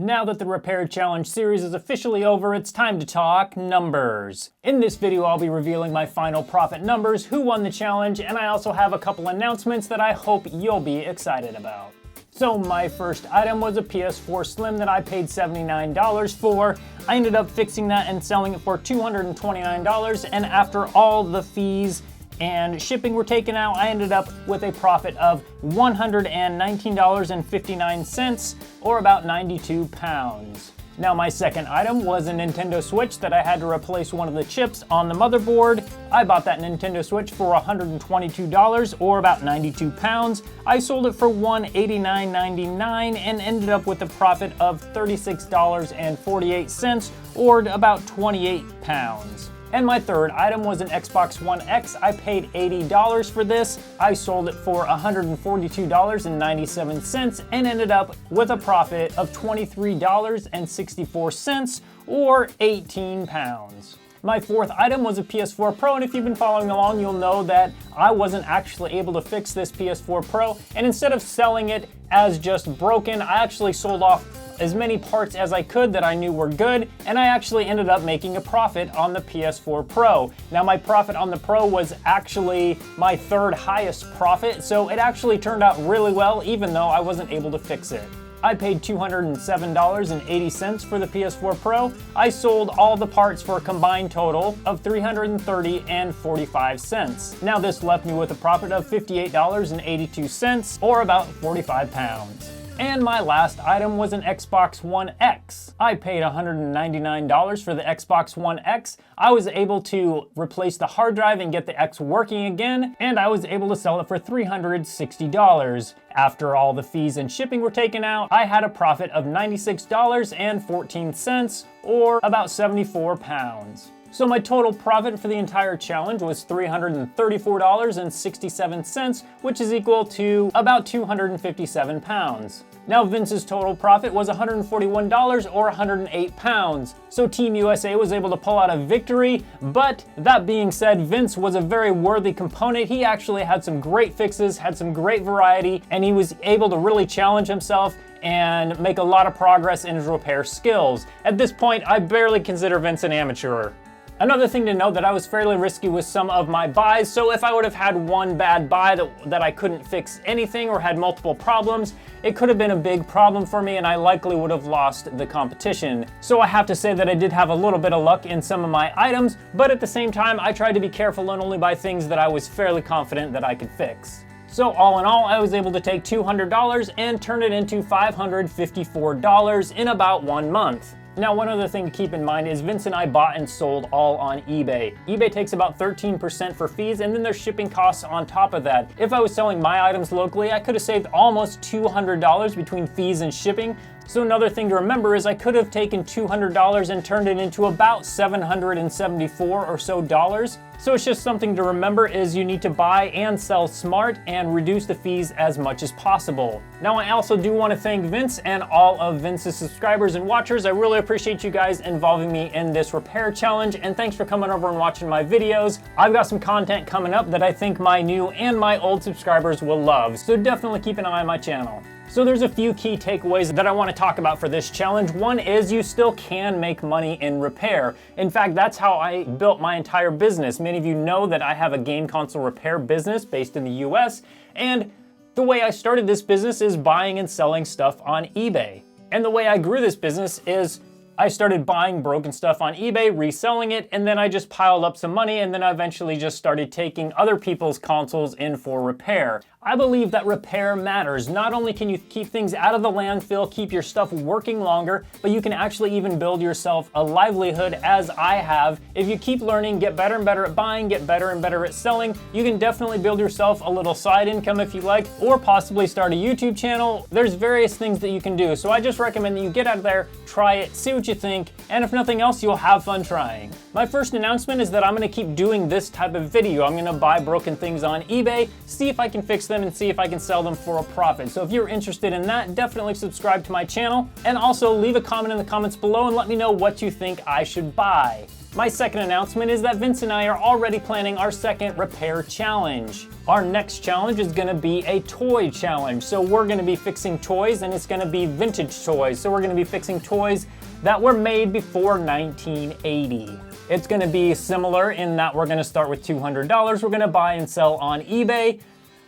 Now that the Repair Challenge series is officially over, it's time to talk numbers. In this video, I'll be revealing my final profit numbers, who won the challenge, and I also have a couple announcements that I hope you'll be excited about. So my first item was a PS4 Slim that I paid $79 for. I ended up fixing that and selling it for $229, and after all the fees and shipping were taken out, I ended up with a profit of $119.59, or about 92 pounds. Now my second item was a Nintendo Switch that I had to replace one of the chips on the motherboard. I bought that Nintendo Switch for $122, or about 92 pounds. I sold it for $189.99 and ended up with a profit of $36.48, or about 28 pounds. And my third item was an Xbox One X. I paid $80 for this. I sold it for $142.97 and ended up with a profit of $23.64, or 18 pounds. My fourth item was a PS4 Pro, and if you've been following along, you'll know that I wasn't actually able to fix this PS4 Pro, and instead of selling it as just broken, I actually sold off as many parts as I could that I knew were good, and I actually ended up making a profit on the PS4 Pro. Now my profit on the Pro was actually my third highest profit, so it actually turned out really well even though I wasn't able to fix it. I paid $207.80 for the PS4 Pro. I sold all the parts for a combined total of $330.45. Now this left me with a profit of $58.82, or about 45 pounds. And my last item was an Xbox One X. I paid $199 for the Xbox One X. I was able to replace the hard drive and get the X working again, and I was able to sell it for $360. After all the fees and shipping were taken out, I had a profit of $96.14, or about 74 pounds. So my total profit for the entire challenge was $334.67, which is equal to about 257 pounds. Now Vince's total profit was $141, or 108 pounds. So Team USA was able to pull out a victory, but that being said, Vince was a very worthy component. He actually had some great fixes, had some great variety, and he was able to really challenge himself and make a lot of progress in his repair skills. At this point, I barely consider Vince an amateur. Another thing to note, that I was fairly risky with some of my buys, so if I would have had one bad buy that I couldn't fix anything or had multiple problems, it could have been a big problem for me and I likely would have lost the competition. So I have to say that I did have a little bit of luck in some of my items, but at the same time, I tried to be careful and only buy things that I was fairly confident that I could fix. So all in all, I was able to take $200 and turn it into $554 in about 1 month. Now, one other thing to keep in mind is Vince and I bought and sold all on eBay. eBay takes about 13% for fees, and then there's shipping costs on top of that. If I was selling my items locally, I could have saved almost $200 between fees and shipping. So another thing to remember is I could have taken $200 and turned it into about $774 or so dollars. So it's just something to remember, is you need to buy and sell smart and reduce the fees as much as possible. Now I also do want to thank Vince and all of Vince's subscribers and watchers. I really appreciate you guys involving me in this repair challenge, and thanks for coming over and watching my videos. I've got some content coming up that I think my new and my old subscribers will love, so definitely keep an eye on my channel. So there's a few key takeaways that I want to talk about for this challenge. One is you still can make money in repair. In fact, that's how I built my entire business. Many of you know that I have a game console repair business based in the US, and the way I started this business is buying and selling stuff on eBay. And the way I grew this business is I started buying broken stuff on eBay, reselling it, and then I just piled up some money, and then I eventually just started taking other people's consoles in for repair. I believe that repair matters. Not only can you keep things out of the landfill, keep your stuff working longer, but you can actually even build yourself a livelihood, as I have. If you keep learning, get better and better at buying, get better and better at selling, you can definitely build yourself a little side income if you like, or possibly start a YouTube channel. There's various things that you can do. So I just recommend that you get out there, try it, see what you think, and if nothing else, you'll have fun trying. My first announcement is that I'm gonna keep doing this type of video. I'm gonna buy broken things on eBay, see if I can fix them and see if I can sell them for a profit. So if you're interested in that, definitely subscribe to my channel, and also leave a comment in the comments below and let me know what you think I should buy. My second announcement is that Vince and I are already planning our second repair challenge. Our next challenge is gonna be a toy challenge. So we're gonna be fixing toys, and it's gonna be vintage toys. So we're gonna be fixing toys that were made before 1980. It's gonna be similar in that we're gonna start with $200. We're gonna buy and sell on eBay.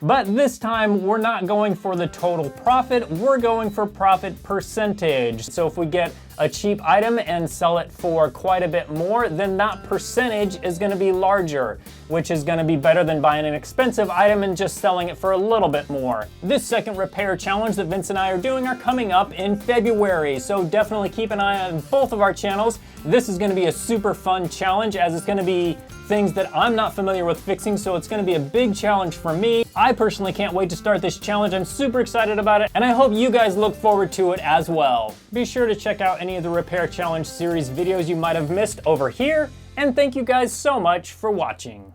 But this time, we're not going for the total profit, we're going for profit percentage. So if we get a cheap item and sell it for quite a bit more, then that percentage is gonna be larger, which is gonna be better than buying an expensive item and just selling it for a little bit more. This second repair challenge that Vince and I are doing are coming up in February, so definitely keep an eye on both of our channels. This is gonna be a super fun challenge, as it's gonna be things that I'm not familiar with fixing, so it's gonna be a big challenge for me. I personally can't wait to start this challenge. I'm super excited about it, and I hope you guys look forward to it as well. Be sure to check out any of the Repair Challenge series videos you might have missed over here, and thank you guys so much for watching.